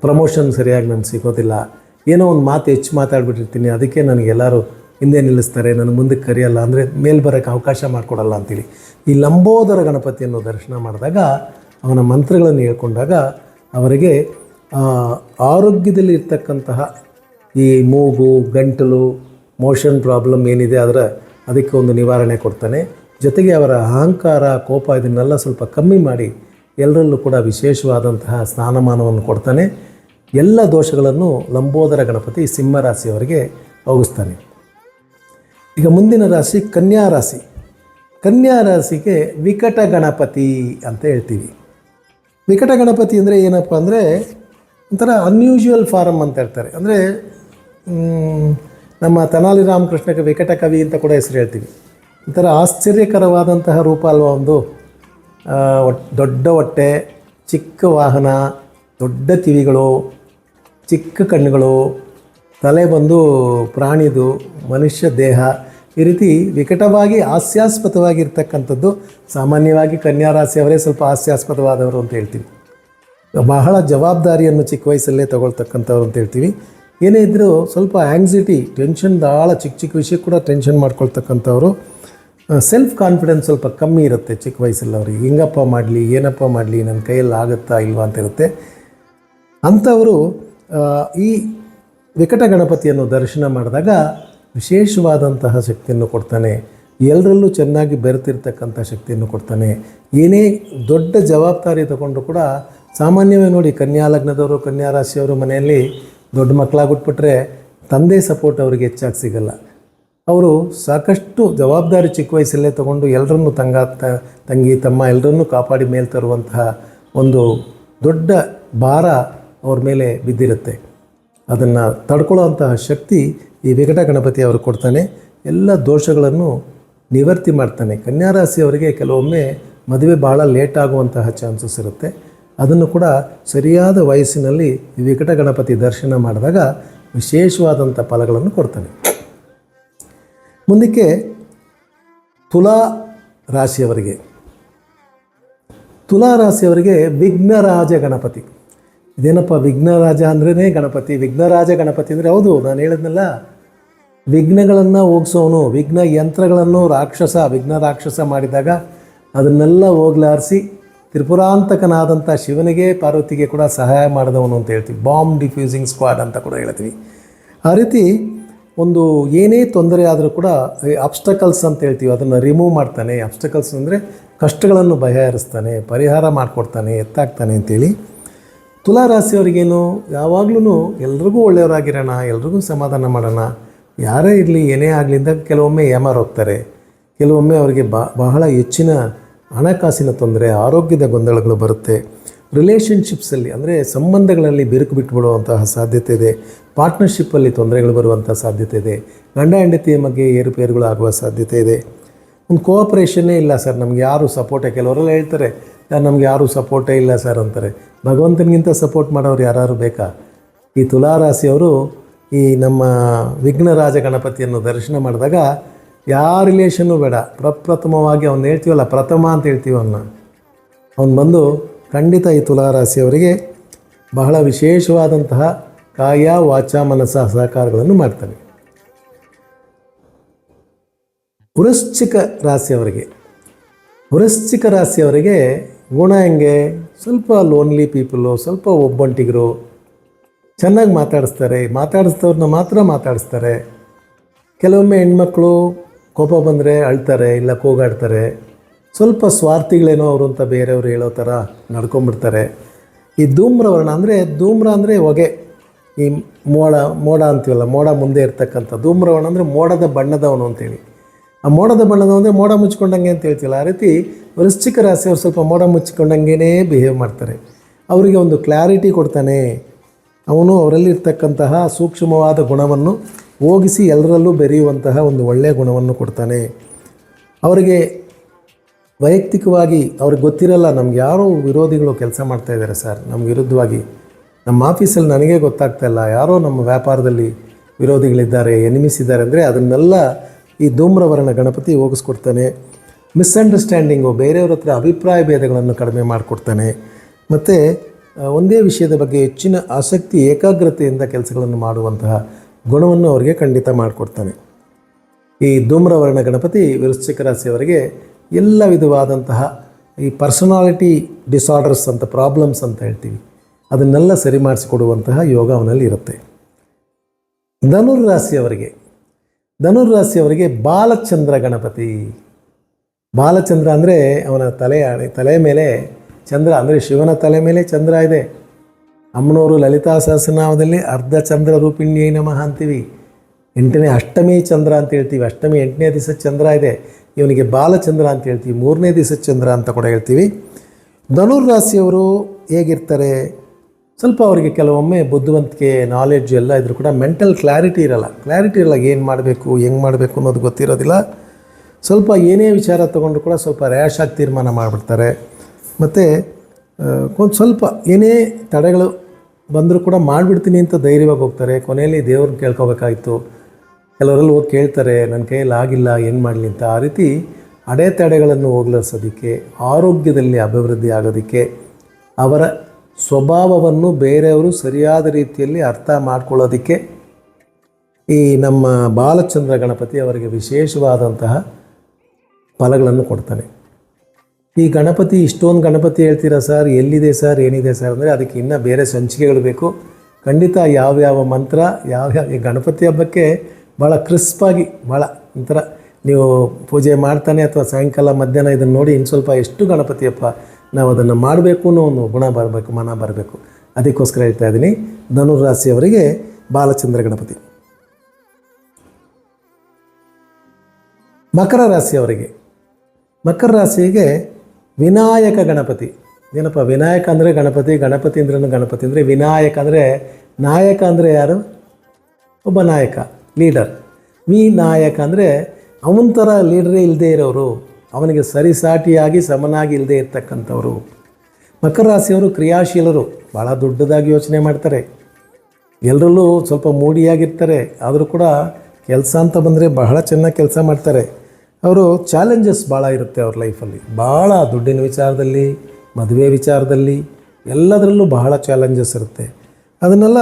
ಪ್ರಮೋಷನ್ ಸರಿಯಾಗಿ ನನಗೆ ಸಿಗೋದಿಲ್ಲ, ಏನೋ ಒಂದು ಮಾತು ಹೆಚ್ಚು ಮಾತಾಡ್ಬಿಟ್ಟಿರ್ತೀನಿ, ಅದಕ್ಕೆ ನನಗೆಲ್ಲರೂ ಹಿಂದೆ ನಿಲ್ಲಿಸ್ತಾರೆ, ನನಗೆ ಮುಂದಕ್ಕೆ ಕರೆಯಲ್ಲ, ಅಂದರೆ ಮೇಲೆ ಬರೋಕ್ಕೆ ಅವಕಾಶ ಮಾಡಿಕೊಡಲ್ಲ ಅಂತೇಳಿ. ಈ ಲಂಬೋದರ ಗಣಪತಿಯನ್ನು ದರ್ಶನ ಮಾಡಿದಾಗ, ಅವನ ಮಂತ್ರಗಳನ್ನು ಹೇಳ್ಕೊಂಡಾಗ ಅವರಿಗೆ ಆರೋಗ್ಯದಲ್ಲಿ ಇರ್ತಕ್ಕಂತಹ ಈ ಮೂಗು, ಗಂಟಲು, ಮೋಷನ್ ಪ್ರಾಬ್ಲಮ್ ಏನಿದೆ ಅದಕ್ಕೆ ಒಂದು ನಿವಾರಣೆ ಕೊಡ್ತಾನೆ. ಜೊತೆಗೆ ಅವರ ಅಹಂಕಾರ, ಕೋಪ ಇದನ್ನೆಲ್ಲ ಸ್ವಲ್ಪ ಕಮ್ಮಿ ಮಾಡಿ ಎಲ್ಲರಲ್ಲೂ ಕೂಡ ವಿಶೇಷವಾದಂತಹ ಸ್ಥಾನಮಾನವನ್ನು ಕೊಡ್ತಾನೆ. ಎಲ್ಲ ದೋಷಗಳನ್ನು ಲಂಬೋದರ ಗಣಪತಿ ಸಿಂಹರಾಶಿಯವರಿಗೆ ಹೋಗಿಸ್ತಾನೆ. ಈಗ ಮುಂದಿನ ರಾಶಿ ಕನ್ಯಾ ರಾಶಿಗೆ ವಿಕಟ ಗಣಪತಿ ಅಂತ ಹೇಳ್ತೀವಿ. ವಿಕಟ ಗಣಪತಿ ಅಂದರೆ ಏನಪ್ಪ ಅಂದರೆ ಒಂಥರ ಅನ್ಯೂಶುವಲ್ ಫಾರಮ್ ಅಂತ ಹೇಳ್ತಾರೆ. ಅಂದರೆ ನಮ್ಮ ತೆನಾಲಿ ರಾಮಕೃಷ್ಣಕ್ಕೆ ವಿಕಟ ಕವಿ ಅಂತ ಕೂಡ ಹೆಸರು ಹೇಳ್ತೀವಿ. ಒಂಥರ ಆಶ್ಚರ್ಯಕರವಾದಂತಹ ರೂಪ ಅಲ್ವಾ ಒಂದು. ದೊಡ್ಡ ಹೊಟ್ಟೆ, ಚಿಕ್ಕ ವಾಹನ, ದೊಡ್ಡ ಕಿವಿಗಳು, ಚಿಕ್ಕ ಕಣ್ಣುಗಳು, ತಲೆ ಬಂದು ಪ್ರಾಣಿದು, ಮನುಷ್ಯ ದೇಹ, ಈ ರೀತಿ ವಿಕಟವಾಗಿ ಹಾಸ್ಯಾಸ್ಪದವಾಗಿರ್ತಕ್ಕಂಥದ್ದು. ಸಾಮಾನ್ಯವಾಗಿ ಕನ್ಯಾ ರಾಶಿಯವರೇ ಸ್ವಲ್ಪ ಹಾಸ್ಯಾಸ್ಪದವಾದವರು ಅಂತ ಹೇಳ್ತೀವಿ. ಬಹಳ ಜವಾಬ್ದಾರಿಯನ್ನು ಚಿಕ್ಕ ವಯಸ್ಸಲ್ಲೇ ತಗೊಳ್ತಕ್ಕಂಥವ್ರು ಅಂತ ಹೇಳ್ತೀವಿ. ಏನೇ ಇದ್ದರೂ ಸ್ವಲ್ಪ ಆ್ಯಂಗ್ಸೈಟಿ, ಟೆನ್ಷನ್, ಭಾಳ ಚಿಕ್ಕ ವಿಷಯಕ್ಕೆ ಕೂಡ ಟೆನ್ಷನ್ ಮಾಡ್ಕೊಳ್ತಕ್ಕಂಥವ್ರು. ಸೆಲ್ಫ್ ಕಾನ್ಫಿಡೆನ್ಸ್ ಸ್ವಲ್ಪ ಕಮ್ಮಿ ಇರುತ್ತೆ ಚಿಕ್ಕ ವಯಸ್ಸಲ್ಲಿ ಅವ್ರಿಗೆ. ಹಿಂಗಪ್ಪ ಮಾಡಲಿ, ಏನಪ್ಪ ಮಾಡಲಿ, ನನ್ನ ಕೈಯಲ್ಲಿ ಆಗುತ್ತಾ ಇಲ್ವಾ ಅಂತ ಇರುತ್ತೆ. ಅಂಥವರು ಈ ವಿಕಟ ಗಣಪತಿಯನ್ನು ದರ್ಶನ ಮಾಡಿದಾಗ ವಿಶೇಷವಾದಂತಹ ಶಕ್ತಿಯನ್ನು ಕೊಡ್ತಾನೆ. ಎಲ್ಲರಲ್ಲೂ ಚೆನ್ನಾಗಿ ಬೆರೆತಿರ್ತಕ್ಕಂಥ ಶಕ್ತಿಯನ್ನು ಕೊಡ್ತಾನೆ. ಏನೇ ದೊಡ್ಡ ಜವಾಬ್ದಾರಿ ತಗೊಂಡು ಕೂಡ, ಸಾಮಾನ್ಯವೇ ನೋಡಿ, ಕನ್ಯಾ ಲಗ್ನದವರು, ಕನ್ಯಾ ರಾಶಿಯವರು ಮನೆಯಲ್ಲಿ ದೊಡ್ಡ ಮಕ್ಕಳಾಗ್ಬಿಟ್ಬಿಟ್ರೆ ತಂದೆ ಸಪೋರ್ಟ್ ಅವರಿಗೆ ಹೆಚ್ಚಾಗಿ ಸಿಗಲ್ಲ. ಅವರು ಸಾಕಷ್ಟು ಜವಾಬ್ದಾರಿ ಚಿಕ್ಕ ವಯಸ್ಸಲ್ಲೇ ತಗೊಂಡು ಎಲ್ಲರನ್ನೂ ತಂಗಿ ತಮ್ಮ ಎಲ್ಲರನ್ನೂ ಕಾಪಾಡಿ ಮೇಲೆ ತರುವಂತಹ ಒಂದು ದೊಡ್ಡ ಭಾರ ಅವ್ರ ಮೇಲೆ ಬಿದ್ದಿರುತ್ತೆ. ಅದನ್ನು ತಡ್ಕೊಳ್ಳೋವಂತಹ ಶಕ್ತಿ ಈ ವಿಕಟ ಗಣಪತಿ ಅವರು ಕೊಡ್ತಾನೆ. ಎಲ್ಲ ದೋಷಗಳನ್ನು ನಿವರ್ತಿ ಮಾಡ್ತಾನೆ. ಕನ್ಯಾ ರಾಶಿಯವರಿಗೆ ಕೆಲವೊಮ್ಮೆ ಮದುವೆ ಭಾಳ ಲೇಟ್ ಆಗುವಂತಹ ಚಾನ್ಸಸ್ ಇರುತ್ತೆ. ಅದನ್ನು ಕೂಡ ಸರಿಯಾದ ವಯಸ್ಸಿನಲ್ಲಿ ಈ ವಿಕಟ ಗಣಪತಿ ದರ್ಶನ ಮಾಡಿದಾಗ ವಿಶೇಷವಾದಂಥ ಫಲಗಳನ್ನು ಕೊಡ್ತಾನೆ. ಮುಂದಕ್ಕೆ ತುಲಾ ರಾಶಿಯವರಿಗೆ ವಿಘ್ನರಾಜ ಗಣಪತಿ. ಇದೇನಪ್ಪ ವಿಘ್ನರಾಜ ಅಂದ್ರೇ ಗಣಪತಿ, ವಿಘ್ನರಾಜ ಗಣಪತಿ ಅಂದರೆ ಹೌದು, ನಾನು ಹೇಳಿದ್ನಲ್ಲ, ವಿಘ್ನಗಳನ್ನು ಹೋಗಿಸೋನು. ವಿಘ್ನ ಯಂತ್ರಗಳನ್ನು ವಿಘ್ನ ರಾಕ್ಷಸ ಮಾಡಿದಾಗ ಅದನ್ನೆಲ್ಲ ಹೋಗ್ಲಾರಿಸಿ ತ್ರಿಪುರಾಂತಕನಾದಂಥ ಶಿವನಿಗೆ ಪಾರ್ವತಿಗೆ ಕೂಡ ಸಹಾಯ ಮಾಡಿದವನು ಅಂತ ಹೇಳ್ತೀವಿ. ಬಾಂಬ್ ಡಿಫ್ಯೂಸಿಂಗ್ ಸ್ಕ್ವಾಡ್ ಅಂತ ಕೂಡ ಹೇಳ್ತೀವಿ. ಆ ರೀತಿ ಒಂದು ಏನೇ ತೊಂದರೆ ಆದರೂ ಕೂಡ ಅಬ್ಸ್ಟಕಲ್ಸ್ ಅಂತ ಹೇಳ್ತೀವಿ, ಅದನ್ನು ರಿಮೂವ್ ಮಾಡ್ತಾನೆ. ಅಬ್ಸ್ಟಕಲ್ಸ್ ಅಂದರೆ ಕಷ್ಟಗಳನ್ನು ಬಗೆಹರಿಸ್ತಾನೆ, ಪರಿಹಾರ ಮಾಡಿಕೊಡ್ತಾನೆ, ಎತ್ತಾಗ್ತಾನೆ ಅಂತೇಳಿ. ತುಲಾ ರಾಶಿಯವರಿಗೇನು, ಯಾವಾಗಲೂ ಎಲ್ರಿಗೂ ಒಳ್ಳೆಯವರಾಗಿರೋಣ, ಎಲ್ರಿಗೂ ಸಮಾಧಾನ ಮಾಡೋಣ, ಯಾರೇ ಇರಲಿ ಏನೇ ಆಗಲಿ ಅಂತ ಕೆಲವೊಮ್ಮೆ ಹೋಗ್ತಾರೆ. ಕೆಲವೊಮ್ಮೆ ಅವರಿಗೆ ಬಹಳ ಹೆಚ್ಚಿನ ಹಣಕಾಸಿನ ತೊಂದರೆ, ಆರೋಗ್ಯದ ಗೊಂದಲಗಳು ಬರುತ್ತೆ. ರಿಲೇಷನ್ಶಿಪ್ಸಲ್ಲಿ ಅಂದರೆ ಸಂಬಂಧಗಳಲ್ಲಿ ಬಿರುಕು ಬಿಟ್ಟುಬಿಡುವಂತಹ ಸಾಧ್ಯತೆ ಇದೆ. ಪಾರ್ಟ್ನರ್ಶಿಪ್ಪಲ್ಲಿ ತೊಂದರೆಗಳು ಬರುವಂಥ ಸಾಧ್ಯತೆ ಇದೆ. ಗಂಡ ಹೆಂಡತಿಯ ಬಗ್ಗೆ ಏರುಪೇರುಗಳು ಆಗುವ ಸಾಧ್ಯತೆ ಇದೆ. ಒಂದು ಕೋಆಪ್ರೇಷನ್ನೇ ಇಲ್ಲ ಸರ್, ನಮ್ಗೆ ಯಾರು ಸಪೋರ್ಟೇ, ಕೆಲವರೆಲ್ಲ ಹೇಳ್ತಾರೆ ನಮ್ಗೆ ಯಾರೂ ಸಪೋರ್ಟೇ ಇಲ್ಲ ಸರ್ ಅಂತಾರೆ. ಭಗವಂತನಿಗಿಂತ ಸಪೋರ್ಟ್ ಮಾಡೋರು ಯಾರು ಬೇಕಾ? ಈ ತುಲಾರಾಶಿಯವರು ಈ ನಮ್ಮ ವಿಘ್ನರಾಜ ಗಣಪತಿಯನ್ನು ದರ್ಶನ ಮಾಡಿದಾಗ ಯಾವ ರಿಲೇಷನ್ನು ಬೇಡ, ಪ್ರಪ್ರಥಮವಾಗಿ ಅವ್ನು ಹೇಳ್ತೀವಲ್ಲ, ಪ್ರಥಮ ಅಂತ ಹೇಳ್ತೀವಿ ಅವನು ಬಂದು ಖಂಡಿತ ಈ ತುಲಾರಾಶಿಯವರಿಗೆ ಬಹಳ ವಿಶೇಷವಾದಂತಹ ಕಾಯ ವಾಚ ಮನಸ ಸಹಕಾರಗಳನ್ನು ಮಾಡ್ತಾನೆ. ವೃಶ್ಚಿಕ ರಾಶಿಯವರಿಗೆ ಗುಣ ಹೆಂಗೆ? ಸ್ವಲ್ಪ ಲೋನ್ಲಿ ಪೀಪಲು, ಸ್ವಲ್ಪ ಒಬ್ಬಂಟಿಗರು, ಚೆನ್ನಾಗಿ ಮಾತಾಡಿಸ್ತವ್ರನ್ನ ಮಾತ್ರ ಮಾತಾಡಿಸ್ತಾರೆ. ಕೆಲವೊಮ್ಮೆ ಹೆಣ್ಮಕ್ಳು ಕೋಪ ಬಂದರೆ ಅಳ್ತಾರೆ, ಇಲ್ಲ ಕೂಗಾಡ್ತಾರೆ. ಸ್ವಲ್ಪ ಸ್ವಾರ್ಥಿಗಳೇನೋ ಅವರು ಅಂತ ಬೇರೆಯವರು ಹೇಳೋ ಥರ ನಡ್ಕೊಂಡ್ಬಿಡ್ತಾರೆ. ಈ ಧೂಮ್ರವರ್ಣ ಅಂದರೆ ಹೊಗೆ, ಈ ಮೋಡ ಅಂತೀವಲ್ಲ, ಮೋಡ ಮುಂದೆ ಇರ್ತಕ್ಕಂಥ ಧೂಮ್ರವರ್ಣ ಅಂದರೆ ಮೋಡದ ಬಣ್ಣದವನು ಅಂತೇಳಿ. ಆ ಮೋಡದ ಬಣ್ಣದವ ಅಂದರೆ ಮೋಡ ಮುಚ್ಕೊಂಡಂಗೆ ಅಂತ ಹೇಳ್ತೀವಲ್ಲ, ಆ ರೀತಿ ವೃಶ್ಚಿಕ ರಾಶಿಯವರು ಸ್ವಲ್ಪ ಮೋಡ ಮುಚ್ಚಿಕೊಂಡಂಗೆ ಬಿಹೇವ್ ಮಾಡ್ತಾರೆ. ಅವರಿಗೆ ಒಂದು ಕ್ಲಾರಿಟಿ ಕೊಡ್ತಾನೆ. ಅವನು ಅವರಲ್ಲಿರ್ತಕ್ಕಂತಹ ಸೂಕ್ಷ್ಮವಾದ ಗುಣವನ್ನು ಹೋಗಿಸಿ ಎಲ್ಲರಲ್ಲೂ ಬೆರೆಯುವಂತಹ ಒಂದು ಒಳ್ಳೆಯ ಗುಣವನ್ನು ಕೊಡ್ತಾನೆ. ಅವರಿಗೆ ವೈಯಕ್ತಿಕವಾಗಿ ಅವ್ರಿಗೆ ಗೊತ್ತಿರಲ್ಲ, ನಮ್ಗೆ ಯಾರೋ ವಿರೋಧಿಗಳು ಕೆಲಸ ಮಾಡ್ತಾಯಿದ್ದಾರೆ ಸರ್ ನಮ್ಮ ವಿರುದ್ಧವಾಗಿ, ನಮ್ಮ ಆಫೀಸಲ್ಲಿ ನನಗೆ ಗೊತ್ತಾಗ್ತಾ ಇಲ್ಲ, ಯಾರೋ ನಮ್ಮ ವ್ಯಾಪಾರದಲ್ಲಿ ವಿರೋಧಿಗಳಿದ್ದಾರೆ, ಎನಿಮಿಸ್ ಇದ್ದಾರೆ ಅಂದರೆ ಅದನ್ನೆಲ್ಲ ಈ ಧೂಮ್ರವರ್ಣ ಗಣಪತಿ ಹೋಗಿಸ್ಕೊಡ್ತಾನೆ. ಮಿಸ್ಅಂಡರ್ಸ್ಟ್ಯಾಂಡಿಂಗು, ಬೇರೆಯವ್ರ ಹತ್ರ ಅಭಿಪ್ರಾಯ ಭೇದಗಳನ್ನು ಕಡಿಮೆ ಮಾಡಿಕೊಡ್ತಾನೆ. ಮತ್ತು ಒಂದೇ ವಿಷಯದ ಬಗ್ಗೆ ಹೆಚ್ಚಿನ ಆಸಕ್ತಿ, ಏಕಾಗ್ರತೆಯಿಂದ ಕೆಲಸಗಳನ್ನು ಮಾಡುವಂತಹ ಗುಣವನ್ನು ಅವರಿಗೆ ಖಂಡಿತ ಮಾಡಿಕೊಡ್ತಾನೆ. ಈ ಧೂಮ್ರವರ್ಣ ಗಣಪತಿ ವೃಶ್ಚಿಕ ರಾಶಿಯವರಿಗೆ ಎಲ್ಲ ವಿಧವಾದಂತಹ ಈ ಪರ್ಸನಾಲಿಟಿ ಡಿಸಾರ್ಡರ್ಸ್ ಅಂತ, ಪ್ರಾಬ್ಲಮ್ಸ್ ಅಂತ ಹೇಳ್ತೀವಿ, ಅದನ್ನೆಲ್ಲ ಸರಿ ಮಾಡಿಸಿಕೊಡುವಂತಹ ಯೋಗ ಅವನಲ್ಲಿ ಇರುತ್ತೆ. ಧನುರ್ರಾಶಿಯವರಿಗೆ ಬಾಲಚಂದ್ರ ಗಣಪತಿ. ಬಾಲಚಂದ್ರ ಅಂದರೆ ಅವನ ತಲೆ ಮೇಲೆ ಚಂದ್ರ, ಅಂದರೆ ಶಿವನ ತಲೆ ಮೇಲೆ ಚಂದ್ರ ಇದೆ. ಅಮ್ಮನವರು ಲಲಿತಾ ಸಹಸ್ರನಾಮದಲ್ಲಿ ಅರ್ಧ ಚಂದ್ರ ರೂಪಿಣ್ಯೈ ನಮಃ ಅಂತೀವಿ. 8ನೇ ಅಷ್ಟಮಿ ಚಂದ್ರ ಅಂತ ಹೇಳ್ತೀವಿ. ಅಷ್ಟಮಿ 8ನೇ ದಿವಸ ಚಂದ್ರ ಇದೆ, ಇವನಿಗೆ ಬಾಲಚಂದ್ರ ಅಂತ ಹೇಳ್ತೀವಿ. 3ನೇ ದಿವಸ ಚಂದ್ರ ಅಂತ ಕೂಡ ಹೇಳ್ತೀವಿ. ಧನುರ್ರಾಶಿಯವರು ಹೇಗಿರ್ತಾರೆ? ಸ್ವಲ್ಪ ಅವರಿಗೆ ಕೆಲವೊಮ್ಮೆ ಬುದ್ಧಿವಂತಿಕೆ, ನಾಲೆಡ್ಜ್ ಎಲ್ಲ ಇದ್ರೂ ಕೂಡ ಮೆಂಟಲ್ ಕ್ಲಾರಿಟಿ ಇರಲ್ಲ. ಏನು ಮಾಡಬೇಕು, ಹೆಂಗೆ ಮಾಡಬೇಕು ಅನ್ನೋದು ಗೊತ್ತಿರೋದಿಲ್ಲ. ಸ್ವಲ್ಪ ಏನೇ ವಿಚಾರ ತೊಗೊಂಡ್ರು ಕೂಡ ಸ್ವಲ್ಪ ರ್ಯಾಶ್ ಆಗಿ ತೀರ್ಮಾನ ಮಾಡಿಬಿಡ್ತಾರೆ. ಮತ್ತು ಸ್ವಲ್ಪ ಏನೇ ತಡೆಗಳು ಬಂದರೂ ಕೂಡ ಮಾಡಿಬಿಡ್ತೀನಿ ಅಂತ ಧೈರ್ಯವಾಗಿ ಹೋಗ್ತಾರೆ. ಕೊನೆಯಲ್ಲಿ ದೇವ್ರನ್ನ ಕೇಳ್ಕೊಬೇಕಾಗಿತ್ತು. ಕೆಲವರಲ್ಲಿ ಹೋಗಿ ಕೇಳ್ತಾರೆ, ನನ್ನ ಕೈಯಲ್ಲಿ ಆಗಿಲ್ಲ, ಏನು ಮಾಡಲಿ ಅಂತ. ಆ ರೀತಿ ಅಡೆತಡೆಗಳನ್ನು ಹೋಗ್ಲಿಸೋದಕ್ಕೆ, ಆರೋಗ್ಯದಲ್ಲಿ ಅಭಿವೃದ್ಧಿ ಆಗೋದಕ್ಕೆ, ಅವರ ಸ್ವಭಾವವನ್ನು ಬೇರೆಯವರು ಸರಿಯಾದ ರೀತಿಯಲ್ಲಿ ಅರ್ಥ ಮಾಡ್ಕೊಳ್ಳೋದಕ್ಕೆ ಈ ನಮ್ಮ ಬಾಲಚಂದ್ರ ಗಣಪತಿ ಅವರಿಗೆ ವಿಶೇಷವಾದಂತಹ ಫಲಗಳನ್ನು ಕೊಡ್ತಾನೆ. ಈ ಗಣಪತಿ ಇಷ್ಟೊಂದು ಗಣಪತಿ ಹೇಳ್ತೀರಾ ಸರ್, ಎಲ್ಲಿದೆ ಸರ್, ಏನಿದೆ ಸರ್ ಅಂದರೆ ಅದಕ್ಕೆ ಇನ್ನೂ ಬೇರೆ ಸಂಚಿಕೆಗಳು ಬೇಕು. ಖಂಡಿತ ಯಾವ್ಯಾವ ಮಂತ್ರ ಯಾವ್ಯಾವ ಈ ಗಣಪತಿ ಹಬ್ಬಕ್ಕೆ ಭಾಳ ಕ್ರಿಸ್ಪಾಗಿ ಭಾಳ ಒಂಥರ ನೀವು ಪೂಜೆ ಮಾಡ್ತಾನೆ ಅಥವಾ ಸಾಯಂಕಾಲ ಮಧ್ಯಾಹ್ನ ಇದನ್ನು ನೋಡಿ ಇನ್ನು ಸ್ವಲ್ಪ ಎಷ್ಟು ಗಣಪತಿಯಪ್ಪ ನಾವು ಅದನ್ನು ಮಾಡಬೇಕು ಅನ್ನೋ ಒಂದು ಗುಣ ಬರಬೇಕು, ಮನ ಬರಬೇಕು. ಅದಕ್ಕೋಸ್ಕರ ಹೇಳ್ತಾ ಇದ್ದೀನಿ. ಧನುರಾಶಿಯವರಿಗೆ ಬಾಲಚಂದ್ರ ಗಣಪತಿ. ಮಕರ ರಾಶಿಯವರಿಗೆ, ಮಕರ ರಾಶಿಗೆ ವಿನಾಯಕ ಗಣಪತಿ. ಏನಪ್ಪ ವಿನಾಯಕ ಅಂದರೆ ಗಣಪತಿ, ಗಣಪತಿ ಅಂದ್ರೂ ಗಣಪತಿ ಅಂದರೆ ವಿನಾಯಕ ಅಂದರೆ ನಾಯಕ ಅಂದರೆ ಯಾರು? ಒಬ್ಬ ನಾಯಕ, ಲೀಡರ್. ವಿನಾಯಕ ಅಂದರೆ ಅವನ ಥರ ಲೀಡರೇ ಇಲ್ಲದೆ ಇರೋರು, ಅವನಿಗೆ ಸರಿಸಾಟಿಯಾಗಿ ಸಮನಾಗಿ ಇಲ್ಲದೆ ಇರ್ತಕ್ಕಂಥವ್ರು. ಮಕರ ರಾಶಿಯವರು ಕ್ರಿಯಾಶೀಲರು, ಭಾಳ ದೊಡ್ಡದಾಗಿ ಯೋಚನೆ ಮಾಡ್ತಾರೆ, ಎಲ್ಲರಲ್ಲೂ ಸ್ವಲ್ಪ ಮೂಡಿಯಾಗಿರ್ತಾರೆ. ಆದರೂ ಕೂಡ ಕೆಲಸ ಅಂತ ಬಂದರೆ ಬಹಳ ಚೆನ್ನಾಗಿ ಕೆಲಸ ಮಾಡ್ತಾರೆ. ಅವರು ಚಾಲೆಂಜಸ್ ಭಾಳ ಇರುತ್ತೆ ಅವ್ರ ಲೈಫಲ್ಲಿ, ಭಾಳ ದುಡ್ಡಿನ ವಿಚಾರದಲ್ಲಿ, ಮದುವೆ ವಿಚಾರದಲ್ಲಿ, ಎಲ್ಲದರಲ್ಲೂ ಬಹಳ ಚಾಲೆಂಜಸ್ ಇರುತ್ತೆ. ಅದನ್ನೆಲ್ಲ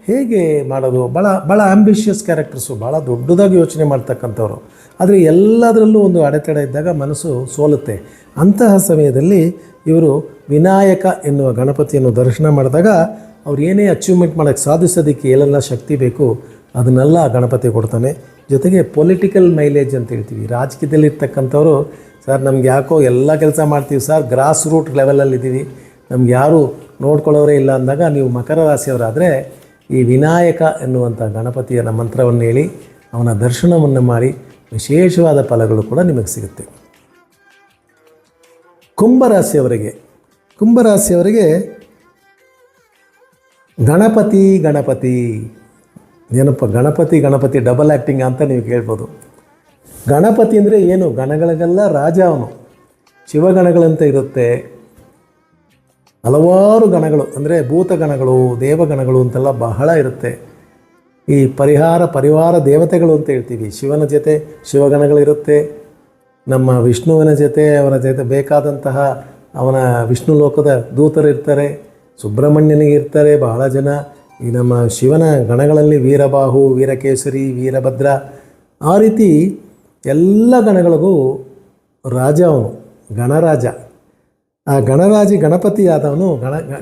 ಹೇಗೆ ಮಾಡೋದು? ಭಾಳ ಆಂಬಿಷಿಯಸ್ ಕ್ಯಾರೆಕ್ಟರ್ಸು, ಭಾಳ ದೊಡ್ಡದಾಗಿ ಯೋಚನೆ ಮಾಡ್ತಕ್ಕಂಥವ್ರು. ಆದರೆ ಎಲ್ಲದರಲ್ಲೂ ಒಂದು ಅಡೆತಡೆ ಇದ್ದಾಗ ಮನಸ್ಸು ಸೋಲುತ್ತೆ. ಅಂತಹ ಸಮಯದಲ್ಲಿ ಇವರು ವಿನಾಯಕ ಎನ್ನುವ ಗಣಪತಿಯನ್ನು ದರ್ಶನ ಮಾಡಿದಾಗ ಅವ್ರು ಏನೇ ಅಚೀವ್ಮೆಂಟ್ ಮಾಡೋಕ್ಕೆ ಸಾಧಿಸೋದಕ್ಕೆ ಏನೆಲ್ಲ ಶಕ್ತಿ ಬೇಕು ಅದನ್ನೆಲ್ಲ ಗಣಪತಿ ಕೊಡ್ತಾನೆ. ಜೊತೆಗೆ ಪೊಲಿಟಿಕಲ್ ಮೈಲೇಜ್ ಅಂತ ಹೇಳ್ತೀವಿ, ರಾಜಕೀಯದಲ್ಲಿರ್ತಕ್ಕಂಥವ್ರು ಸರ್ ನಮ್ಗೆ ಯಾಕೋ ಎಲ್ಲ ಕೆಲಸ ಮಾಡ್ತೀವಿ ಸರ್, ಗ್ರಾಸ್ ರೂಟ್ ಲೆವೆಲಲ್ಲಿದ್ದೀವಿ, ನಮ್ಗೆ ಯಾರೂ ನೋಡ್ಕೊಳ್ಳೋರೇ ಇಲ್ಲ ಅಂದಾಗ ನೀವು ಮಕರ ರಾಶಿಯವರಾದರೆ ಈ ವಿನಾಯಕ ಎನ್ನುವಂಥ ಗಣಪತಿಯ ಮಂತ್ರವನ್ನು ಹೇಳಿ ಅವನ ದರ್ಶನವನ್ನು ಮಾಡಿ ವಿಶೇಷವಾದ ಫಲಗಳು ಕೂಡ ನಿಮಗೆ ಸಿಗುತ್ತೆ. ಕುಂಭರಾಶಿಯವರಿಗೆ ಗಣಪತಿ ಏನಪ್ಪ ಗಣಪತಿ ಡಬಲ್ ಆ್ಯಕ್ಟಿಂಗ್ ಅಂತ ನೀವು ಕೇಳ್ಬೋದು. ಗಣಪತಿ ಅಂದರೆ ಏನು? ಗಣಗಳಿಗೆಲ್ಲ ರಾಜ ಅವನು. ಶಿವಗಣಗಳಂತ ಇರುತ್ತೆ, ಹಲವಾರು ಗಣಗಳು ಅಂದರೆ ಭೂತಗಣಗಳು, ದೇವಗಣಗಳು ಅಂತೆಲ್ಲ ಬಹಳ ಇರುತ್ತೆ. ಈ ಪರಿವಾರ ದೇವತೆಗಳು ಅಂತ ಹೇಳ್ತೀವಿ. ಶಿವನ ಜೊತೆ ಶಿವಗಣಗಳಿರುತ್ತೆ, ನಮ್ಮ ವಿಷ್ಣುವಿನ ಜೊತೆ ಅವರ ಜೊತೆ ಬೇಕಾದಂತಹ ಅವನ ವಿಷ್ಣು ಲೋಕದ ದೂತರಿರ್ತಾರೆ, ಸುಬ್ರಹ್ಮಣ್ಯನಿಗೆ ಇರ್ತಾರೆ ಬಹಳ ಜನ. ಈ ನಮ್ಮ ಶಿವನ ಗಣಗಳಲ್ಲಿ ವೀರಬಾಹು, ವೀರಕೇಸರಿ, ವೀರಭದ್ರ, ಆ ರೀತಿ ಎಲ್ಲ ಗಣಗಳಿಗೂ ರಾಜ ಅವನು, ಗಣರಾಜ. ಆ ಗಣಪತಿ ಆದವನು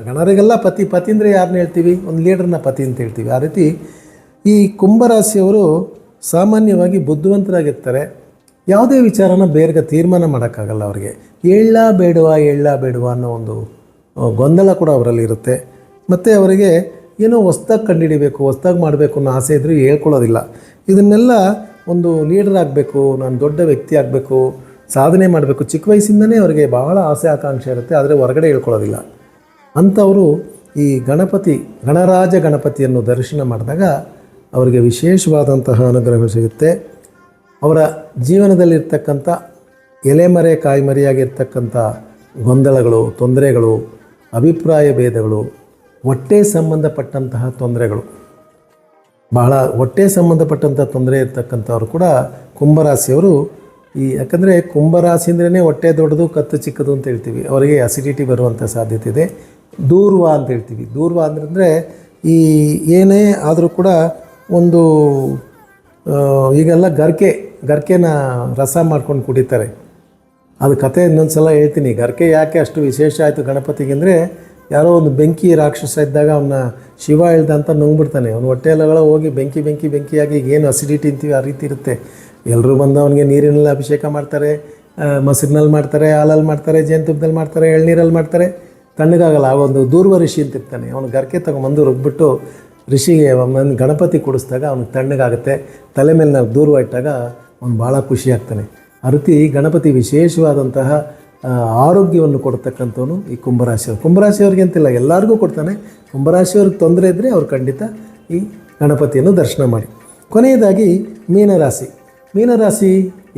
ಗಣರಿಗೆಲ್ಲ ಪತಿ ಅಂದರೆ ಯಾರನ್ನ ಹೇಳ್ತೀವಿ? ಒಂದು ಲೀಡರ್ನ ಪತಿ ಅಂತ ಹೇಳ್ತೀವಿ. ಆ ರೀತಿ ಈ ಕುಂಭರಾಶಿಯವರು ಸಾಮಾನ್ಯವಾಗಿ ಬುದ್ಧಿವಂತರಾಗಿರ್ತಾರೆ. ಯಾವುದೇ ವಿಚಾರನ ಬೇಗ ತೀರ್ಮಾನ ಮಾಡೋಕ್ಕಾಗಲ್ಲ ಅವರಿಗೆ. ಹೇಳ ಬೇಡವಾ ಅನ್ನೋ ಒಂದು ಗೊಂದಲ ಕೂಡ ಅವರಲ್ಲಿ ಇರುತ್ತೆ. ಮತ್ತು ಅವರಿಗೆ ಏನೋ ಹೊಸ್ದಾಗಿ ಕಂಡುಹಿಡಿಬೇಕು, ಹೊಸ್ದಾಗಿ ಮಾಡಬೇಕು ಅನ್ನೋ ಆಸೆ ಇದ್ದರೂ ಹೇಳ್ಕೊಳ್ಳೋದಿಲ್ಲ. ಇದನ್ನೆಲ್ಲ ಒಂದು ಲೀಡರ್ ಆಗಬೇಕು, ನಾನು ದೊಡ್ಡ ವ್ಯಕ್ತಿ ಆಗಬೇಕು, ಸಾಧನೆ ಮಾಡಬೇಕು, ಚಿಕ್ಕ ವಯಸ್ಸಿಂದನೇ ಅವರಿಗೆ ಬಹಳ ಆಸೆ ಆಕಾಂಕ್ಷೆ ಇರುತ್ತೆ, ಆದರೆ ಹೊರಗಡೆ ಹೇಳ್ಕೊಳ್ಳೋದಿಲ್ಲ. ಅಂಥವರು ಈ ಗಣರಾಜ ಗಣಪತಿಯನ್ನು ದರ್ಶನ ಮಾಡಿದಾಗ ಅವರಿಗೆ ವಿಶೇಷವಾದಂತಹ ಅನುಗ್ರಹಗಳು ಸಿಗುತ್ತೆ. ಅವರ ಜೀವನದಲ್ಲಿರ್ತಕ್ಕಂಥ ಎಲೆಮರೆ ಕಾಯಿಮರೆಯಾಗಿರ್ತಕ್ಕಂಥ ಗೊಂದಲಗಳು, ತೊಂದರೆಗಳು, ಅಭಿಪ್ರಾಯ ಭೇದಗಳು, ಹೊಟ್ಟೆ ಸಂಬಂಧಪಟ್ಟಂತಹ ತೊಂದರೆಗಳು, ಬಹಳ ಹೊಟ್ಟೆ ಸಂಬಂಧಪಟ್ಟಂಥ ತೊಂದರೆ ಇರ್ತಕ್ಕಂಥವ್ರು ಕೂಡ ಕುಂಭರಾಶಿಯವರು. ಯಾಕಂದರೆ ಕುಂಭರಾಶಿ ಅಂದ್ರೇ ಹೊಟ್ಟೆ ದೊಡ್ಡದು ಕತ್ತು ಚಿಕ್ಕದು ಅಂತ ಹೇಳ್ತೀವಿ. ಅವರಿಗೆ ಅಸಿಡಿಟಿ ಬರುವಂಥ ಸಾಧ್ಯತೆ ಇದೆ. ದೂರ್ವ ಅಂತ ಹೇಳ್ತೀವಿ. ದೂರ್ವ ಅಂದರೆ ಈ ಏನೇ ಆದರೂ ಕೂಡ ಒಂದು ಈಗೆಲ್ಲ ಗರ್ಕೆನ ರಸ ಮಾಡ್ಕೊಂಡು ಕುಡಿತಾರೆ. ಅದು ಕತೆ ಇನ್ನೊಂದು ಸಲ ಹೇಳ್ತೀನಿ. ಗರ್ಕೆ ಯಾಕೆ ಅಷ್ಟು ವಿಶೇಷ ಆಯಿತು ಗಣಪತಿಗೆ ಅಂದರೆ, ಯಾರೋ ಒಂದು ಬೆಂಕಿ ರಾಕ್ಷಸ ಇದ್ದಾಗ ಅವನ್ನ ಶಿವ ಹೇಳ್ದ ಅಂತ ನುಂಗ್ಬಿಡ್ತಾನೆ. ಅವನು ಹೊಟ್ಟೆಯೆಲ್ಲ ಹೋಗಿ ಬೆಂಕಿಯಾಗಿ ಏನು ಅಸಿಡಿಟಿ ಅಂತೀವಿ ಆ ರೀತಿ ಇರುತ್ತೆ. ಎಲ್ಲರೂ ಬಂದು ಅವನಿಗೆ ನೀರಿನಲ್ಲಿ ಅಭಿಷೇಕ ಮಾಡ್ತಾರೆ, ಮೊಸರಿನಲ್ಲಿ ಮಾಡ್ತಾರೆ, ಹಾಲಲ್ಲಿ ಮಾಡ್ತಾರೆ, ಜೇನುತುಪ್ಪದಲ್ಲಿ ಮಾಡ್ತಾರೆ, ಎಳ್ನೀರಲ್ಲಿ ಮಾಡ್ತಾರೆ, ತಣ್ಣಗಾಗಲ್ಲ. ಆ ಒಂದು ದೂರ್ವ ಋಷಿ ಅಂತ ಇರ್ತಾನೆ, ಅವನು ಗರ್ಕೆ ತಗೊಂಬಂದು ರುಬ್ಬಿಟ್ಟು ಋಷಿಗೆ ಗಣಪತಿ ಕುಡಿಸಿದಾಗ ಅವ್ನಿಗೆ ತಣ್ಣಗಾಗುತ್ತೆ. ತಲೆ ಮೇಲೆ ನಾವು ದೂರ್ವ ಇಟ್ಟಾಗ ಅವ್ನು ಭಾಳ ಖುಷಿ ಆಗ್ತಾನೆ. ಆ ರೀತಿ ಗಣಪತಿ ವಿಶೇಷವಾದಂತಹ ಆರೋಗ್ಯವನ್ನು ಕೊಡ್ತಕ್ಕಂಥವನು ಈ ಕುಂಭರಾಶಿಯವ್ರಿಗೆ ಅಂತಿಲ್ಲ, ಎಲ್ಲರಿಗೂ ಕೊಡ್ತಾನೆ. ಕುಂಭರಾಶಿಯವ್ರಿಗೆ ತೊಂದರೆ ಇದ್ದರೆ ಅವ್ರು ಖಂಡಿತ ಈ ಗಣಪತಿಯನ್ನು ದರ್ಶನ ಮಾಡಿ. ಕೊನೆಯದಾಗಿ ಮೀನರಾಶಿ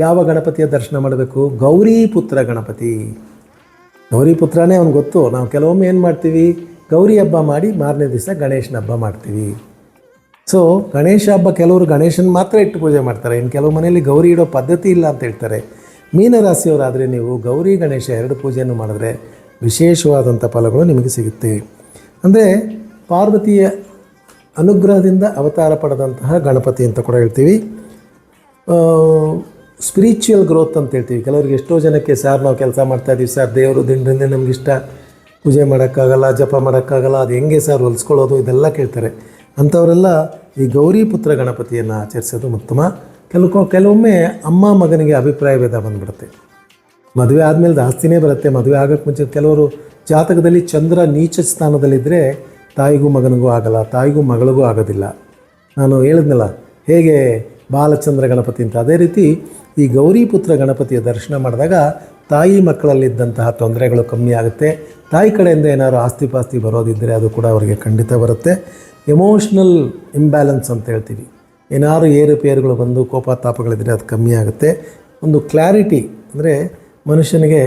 ಯಾವ ಗಣಪತಿಯ ದರ್ಶನ ಮಾಡಬೇಕು? ಗೌರಿಪುತ್ರ ಗಣಪತಿ. ಗೌರಿಪುತ್ರನೇ ಅವ್ನು ಗೊತ್ತು. ನಾವು ಕೆಲವೊಮ್ಮೆ ಏನು ಮಾಡ್ತೀವಿ, ಗೌರಿ ಹಬ್ಬ ಮಾಡಿ ಮಾರನೇ ದಿವಸ ಗಣೇಶನ ಹಬ್ಬ ಮಾಡ್ತೀವಿ. ಸೊ ಗಣೇಶ ಹಬ್ಬ ಕೆಲವರು ಗಣೇಶನ ಮಾತ್ರ ಇಟ್ಟು ಪೂಜೆ ಮಾಡ್ತಾರೆ, ಇನ್ನು ಕೆಲವು ಮನೆಯಲ್ಲಿ ಗೌರಿ ಇಡೋ ಪದ್ಧತಿ ಇಲ್ಲ ಅಂತ ಹೇಳ್ತಾರೆ. ಮೀನರಾಶಿಯವರಾದರೆ ನೀವು ಗೌರಿ ಗಣೇಶ 2 ಪೂಜೆಯನ್ನು ಮಾಡಿದ್ರೆ ವಿಶೇಷವಾದಂಥ ಫಲಗಳು ನಿಮಗೆ ಸಿಗುತ್ತೆ. ಅಂದರೆ ಪಾರ್ವತಿಯ ಅನುಗ್ರಹದಿಂದ ಅವತಾರ ಪಡೆದಂತಹ ಗಣಪತಿ ಅಂತ ಕೂಡ ಹೇಳ್ತೀವಿ. ಸ್ಪಿರಿಚುವಲ್ ಗ್ರೋತ್ ಅಂತ ಹೇಳ್ತೀವಿ. ಕೆಲವರಿಗೆ ಎಷ್ಟೋ ಜನಕ್ಕೆ ಸರ್ ನಾವು ಕೆಲಸ ಮಾಡ್ತಾಯಿದ್ದೀವಿ ಸರ್, ದೇವರು ದಿಂಡ್ರಿಂದ ನಮಗಿಷ್ಟ, ಪೂಜೆ ಮಾಡೋಕ್ಕಾಗಲ್ಲ, ಜಪ ಮಾಡೋಕ್ಕಾಗಲ್ಲ, ಅದು ಹೆಂಗೆ ಸರ್ ಹೊಲಿಸ್ಕೊಳ್ಳೋದು, ಇದೆಲ್ಲ ಕೇಳ್ತಾರೆ. ಅಂಥವರೆಲ್ಲ ಈ ಗೌರಿ ಪುತ್ರ ಗಣಪತಿಯನ್ನು ಆಚರಿಸೋದು ಉತ್ತಮ. ಕೆಲವೊಮ್ಮೆ ಅಮ್ಮ ಮಗನಿಗೆ ಅಭಿಪ್ರಾಯ ಭೇದ ಬಂದುಬಿಡುತ್ತೆ. ಮದುವೆ ಆದಮೇಲೆ ಆಸ್ತಿನೇ ಬರುತ್ತೆ. ಮದುವೆ ಆಗೋಕ್ಕೆ ಮುಂಚೆ ಕೆಲವರು ಜಾತಕದಲ್ಲಿ ಚಂದ್ರ ನೀಚ ಸ್ಥಾನದಲ್ಲಿದ್ದರೆ ತಾಯಿಗೂ ಮಗನಿಗೂ ಆಗಲ್ಲ, ತಾಯಿಗೂ ಮಗಳಿಗೂ ಆಗೋದಿಲ್ಲ. ನಾನು ಹೇಳಿದ್ನಲ್ಲ ಹೇಗೆ ಬಾಲಚಂದ್ರ ಗಣಪತಿ ಅಂತ, ಅದೇ ರೀತಿ ಈ ಗೌರಿ ಪುತ್ರ ಗಣಪತಿಯ ದರ್ಶನ ಮಾಡಿದಾಗ ತಾಯಿ ಮಕ್ಕಳಲ್ಲಿದ್ದಂತಹ ತೊಂದರೆಗಳು ಕಮ್ಮಿ ಆಗುತ್ತೆ. ತಾಯಿ ಕಡೆಯಿಂದ ಏನಾದ್ರು ಆಸ್ತಿ ಪಾಸ್ತಿ ಬರೋದಿದ್ದರೆ ಅದು ಕೂಡ ಅವರಿಗೆ ಖಂಡಿತ ಬರುತ್ತೆ. ಎಮೋಷ್ನಲ್ ಇಂಬ್ಯಾಲೆನ್ಸ್ ಅಂತ ಹೇಳ್ತೀವಿ, ಏನಾದ್ರು ಏರುಪೇರುಗಳು ಬಂದು ಕೋಪ ತಾಪಗಳಿದ್ದರೆ ಅದು ಕಮ್ಮಿ ಆಗುತ್ತೆ. ಒಂದು ಕ್ಲಾರಿಟಿ ಅಂದರೆ ಮನುಷ್ಯನಿಗೆ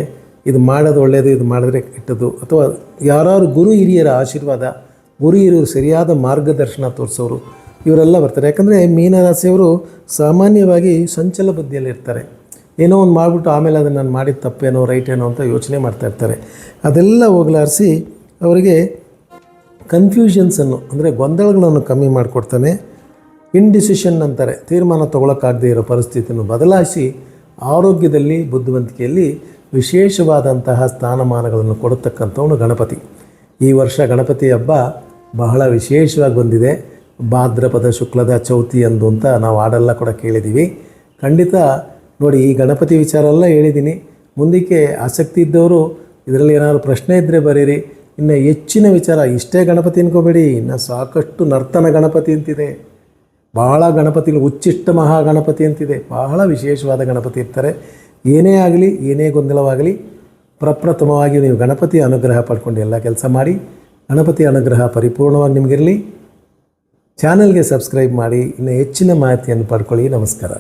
ಇದು ಮಾಡೋದು ಒಳ್ಳೆಯದು, ಇದು ಮಾಡಿದ್ರೆ ಕೆಟ್ಟದ್ದು, ಅಥವಾ ಯಾರು ಗುರು ಹಿರಿಯರ ಆಶೀರ್ವಾದ, ಗುರು ಹಿರಿಯರು ಸರಿಯಾದ ಮಾರ್ಗದರ್ಶನ ತೋರಿಸೋರು, ಇವರೆಲ್ಲ ಬರ್ತಾರೆ. ಯಾಕಂದರೆ ಮೀನರಾಶಿಯವರು ಸಾಮಾನ್ಯವಾಗಿ ಸಂಚಲ ಬುದ್ಧಿಯಲ್ಲಿರ್ತಾರೆ. ಏನೋ ಒಂದು ಮಾಡಿಬಿಟ್ಟು ಆಮೇಲೆ ಅದನ್ನು ನಾನು ಮಾಡಿದ ತಪ್ಪೇನೋ ರೈಟೇನೋ ಅಂತ ಯೋಚನೆ ಮಾಡ್ತಾಯಿರ್ತಾರೆ. ಅದೆಲ್ಲ ಹೋಗಲಾಡಿಸಿ ಅವರಿಗೆ ಕನ್ಫ್ಯೂಷನ್ಸನ್ನು ಅಂದರೆ ಗೊಂದಲಗಳನ್ನು ಕಮ್ಮಿ ಮಾಡಿಕೊಡ್ತಾನೆ. ಇಂಡಿಸಿಷನ್ ಅಂತಾರೆ, ತೀರ್ಮಾನ ತೊಗೊಳಕ್ಕಾಗದೇ ಇರೋ ಪರಿಸ್ಥಿತಿಯನ್ನು ಬದಲಾಯಿಸಿ ಆರೋಗ್ಯದಲ್ಲಿ ಬುದ್ಧಿವಂತಿಕೆಯಲ್ಲಿ ವಿಶೇಷವಾದಂತಹ ಸ್ಥಾನಮಾನಗಳನ್ನು ಕೊಡತಕ್ಕಂಥವನು ಗಣಪತಿ. ಈ ವರ್ಷ ಗಣಪತಿ ಹಬ್ಬ ಬಹಳ ವಿಶೇಷವಾಗಿ ಬಂದಿದೆ. ಭಾದ್ರಪದ ಶುಕ್ಲದ ಚೌತಿ ಅಂದು ಅಂತ ನಾವು ಹಾಡೆಲ್ಲ ಕೂಡ ಕೇಳಿದ್ದೀವಿ. ಖಂಡಿತ ನೋಡಿ, ಈ ಗಣಪತಿ ವಿಚಾರ ಎಲ್ಲ ಹೇಳಿದ್ದೀನಿ. ಮುಂದಕ್ಕೆ ಆಸಕ್ತಿ ಇದ್ದವರು ಇದರಲ್ಲಿ ಏನಾದರೂ ಪ್ರಶ್ನೆ ಇದ್ದರೆ ಬರೀರಿ. ಇನ್ನು ಹೆಚ್ಚಿನ ವಿಚಾರ ಇಷ್ಟೇ ಗಣಪತಿ ಅನ್ಕೋಬೇಡಿ, ಇನ್ನು ಸಾಕಷ್ಟು ನರ್ತನ ಗಣಪತಿ ಅಂತಿದೆ, ಬಹಳ ಗಣಪತಿಗಳು, ಉಚ್ಚಿಷ್ಟ ಮಹಾಗಣಪತಿ ಅಂತಿದೆ, ಬಹಳ ವಿಶೇಷವಾದ ಗಣಪತಿ ಇರ್ತಾರೆ. ಏನೇ ಆಗಲಿ, ಏನೇ ಗೊಂದಲವಾಗಲಿ, ಪ್ರಪ್ರಥಮವಾಗಿ ನೀವು ಗಣಪತಿಯ ಅನುಗ್ರಹ ಪಡ್ಕೊಂಡು ಎಲ್ಲ ಕೆಲಸ ಮಾಡಿ. ಗಣಪತಿಯ ಅನುಗ್ರಹ ಪರಿಪೂರ್ಣವಾಗಿ ನಿಮಗಿರಲಿ. ಚಾನಲ್ಗೆ ಸಬ್ಸ್ಕ್ರೈಬ್ ಮಾಡಿ, ಇನ್ನು ಹೆಚ್ಚಿನ ಮಾಹಿತಿಯನ್ನು ಪಡ್ಕೊಳ್ಳಿ. ನಮಸ್ಕಾರ.